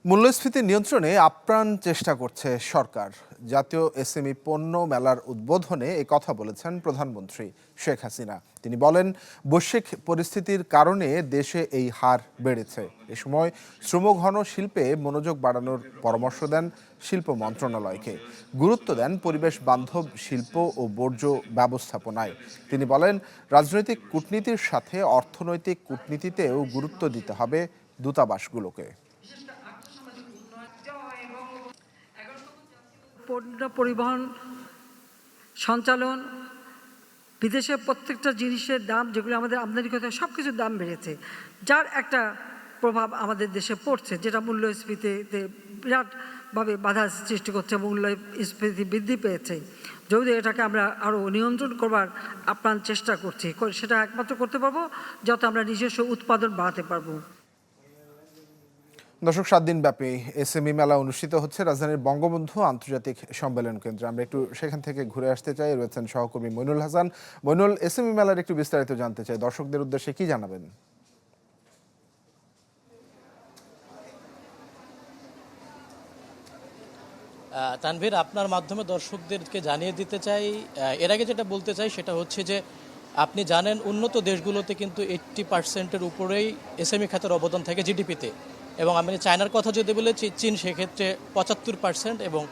মূল্যস্ফীতি নিয়ন্ত্রণে আপ্রাণ চেষ্টা করছে সরকার। জাতীয় এসএমই পণ্য মেলার উদ্বোধনে এই কথা বলেছেন প্রধানমন্ত্রী শেখ হাসিনা। তিনি বলেন, বৈশ্বিক পরিস্থিতির কারণে দেশে এই হার বেড়েছে। এ সময় শ্রমঘন শিল্পে মনোযোগ বাড়ানোর পরামর্শ দেন শিল্প মন্ত্রণালয়কে। গুরুত্ব দেন পরিবেশ বান্ধব শিল্প ও বর্জ্য ব্যবস্থাপনায়। তিনি বলেন, রাজনৈতিক কূটনীতির সাথে অর্থনৈতিক কূটনীতিতেও গুরুত্ব দিতে হবে দূতাবাসগুলোকে। পণ্য পরিবহন, সঞ্চালন, বিদেশের প্রত্যেকটা জিনিসের দাম, যেগুলো আমাদের আমদানি করতে হয়, সব কিছুর দাম বেড়েছে, যার একটা প্রভাব আমাদের দেশে পড়ছে, যেটা মূল্যস্ফীতিতে বিরাটভাবে বাধা সৃষ্টি করছে। মূল্যস্ফীতি বৃদ্ধি পেয়েছে। যদি এটাকে আমরা আরও নিয়ন্ত্রণ করবার আপ্রাণ চেষ্টা করছি, সেটা একমাত্র করতে পারবো যাতে আমরা নিজস্ব উৎপাদন বাড়াতে পারবো। দর্শক, 7 দিন ব্যাপী এসএমই মেলা অনুষ্ঠিত হচ্ছে রাজধানীর বঙ্গবন্ধু আন্তর্জাতিক সম্মেলন কেন্দ্রে। আমরা একটু সেখান থেকে ঘুরে আসতে চাই। রয়েছেন সহকর্মী মইনুল হাসান। মইনুল, এসএমই মেলার একটু বিস্তারিত জানতে চাই, দর্শকদের উদ্দেশ্যে কি জানাবেন? তানভীর, আপনার মাধ্যমে দর্শকদেরকে জানিয়ে দিতে চাই, এর আগে যেটা বলতে চাই সেটা হচ্ছে যে আপনি জানেন উন্নত দেশগুলোতে কিন্তু 80% উপরেই এসএমই খাতের অবদান থাকে জিডিপিতে। এবং আমি চায়নার কথা যদি বলেছি, চীন সেক্ষেত্রে 75% এবং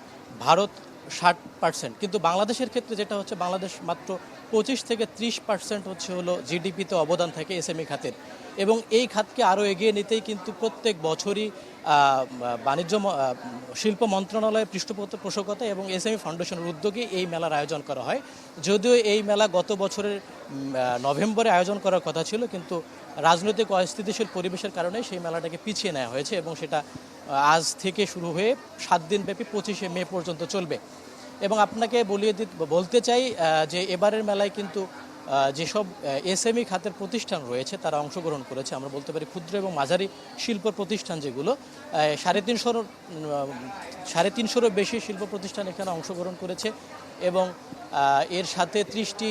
ভারত 60%। কিন্তু বাংলাদেশের ক্ষেত্রে যেটা হচ্ছে, বাংলাদেশ মাত্র 25 থেকে 30% হলো জিডিপিতে অবদান থাকে এসএমই খাতের। এবং এই খাতকে আরও এগিয়ে নিতেই কিন্তু প্রত্যেক বছরই বাণিজ্য শিল্প মন্ত্রণালয়ের পৃষ্ঠপোষকতা এবং এসএমই ফাউন্ডেশনের উদ্যোগে এই মেলার আয়োজন করা হয়। যদিও এই মেলা গত বছরের নভেম্বরে আয়োজন করার কথা ছিল, কিন্তু রাজনৈতিক অস্থিতিশীল পরিবেশের কারণে সেই মেলাটাকে পিছিয়ে নেওয়া হয়েছে এবং সেটা আজ থেকে শুরু হয়ে 7 দিন ব্যাপী 25শে মে পর্যন্ত চলবে। এবং আপনাকে বলতে চাই যে এবারের মেলায় কিন্তু যেসব এসএমই খাতের প্রতিষ্ঠান রয়েছে তারা অংশগ্রহণ করেছে। আমরা বলতে পারি ক্ষুদ্র এবং মাঝারি শিল্প প্রতিষ্ঠান, যেগুলো 350-এরও বেশি শিল্প প্রতিষ্ঠান এখানে অংশগ্রহণ করেছে। এবং এর সাথে 30টি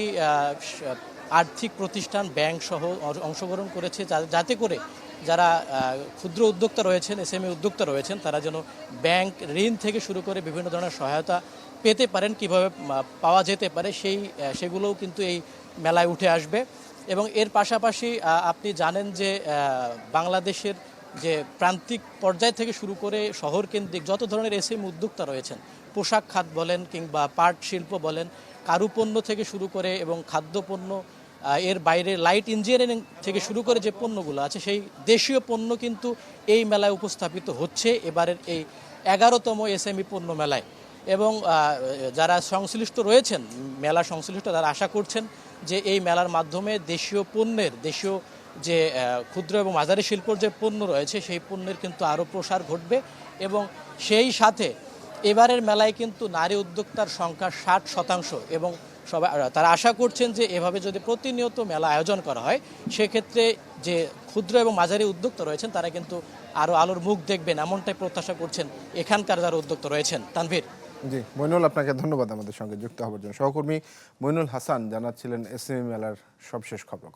আর্থিক প্রতিষ্ঠান, ব্যাংক সহ অংশগ্রহণ করেছে, যাতে করে যারা ক্ষুদ্র উদ্যোক্তা রয়েছেন, এসএমই উদ্যোক্তা রয়েছেন, তারা যেন ব্যাংক ঋণ থেকে শুরু করে বিভিন্ন ধরনের সহায়তা পেতে পারেন, কিভাবে পাওয়া যেতে পারে সেগুলোও কিন্তু এই মেলায় উঠে আসবে। এবং এর পাশাপাশি আপনি জানেন যে বাংলাদেশের যে প্রান্তিক পর্যায় থেকে শুরু করে শহর কেন্দ্রিক যত ধরনের এসএমই উদ্যোক্তা রয়েছেন, পোশাক খাত বলেন কিংবা পাট শিল্প বলেন, কারুপণ্য থেকে শুরু করে এবং খাদ্যপণ্য, এর বাইরে লাইট ইঞ্জিনিয়ারিং থেকে শুরু করে যে পণ্যগুলো আছে, সেই দেশীয় পণ্য কিন্তু এই মেলায় উপস্থাপিত হচ্ছে এবারের এই 11তম এসএমই পণ্য মেলায়। এবং যারা সংশ্লিষ্ট রয়েছেন, মেলা সংশ্লিষ্ট, তারা আশা করছেন যে এই মেলার মাধ্যমে দেশীয় যে ক্ষুদ্র এবং মাঝারি শিল্পর যে পণ্য রয়েছে, সেই পণ্যের কিন্তু আরও প্রসার ঘটবে। এবং সেই সাথে এবারের মেলায় কিন্তু নারী উদ্যোক্তার সংখ্যা 60%। এবং তারা আশা করছেন যে এভাবে যদি প্রতিনিয়ত মেলা আয়োজন করা হয়, সেক্ষেত্রে যে ক্ষুদ্র এবং মাঝারি উদ্যোক্তা রয়েছেন তারা কিন্তু আরও আলোর মুখ দেখবেন, এমনটাই প্রত্যাশা করছেন এখানকার যারা উদ্যোক্তা রয়েছেন। তানভীর। জি মইনুল, আপনাকে ধন্যবাদ আমাদের সঙ্গে যুক্ত হওয়ার জন্য। সহকর্মী মইনুল হাসান জানাচ্ছিলেন এসএমই মেলার সবশেষ খবর।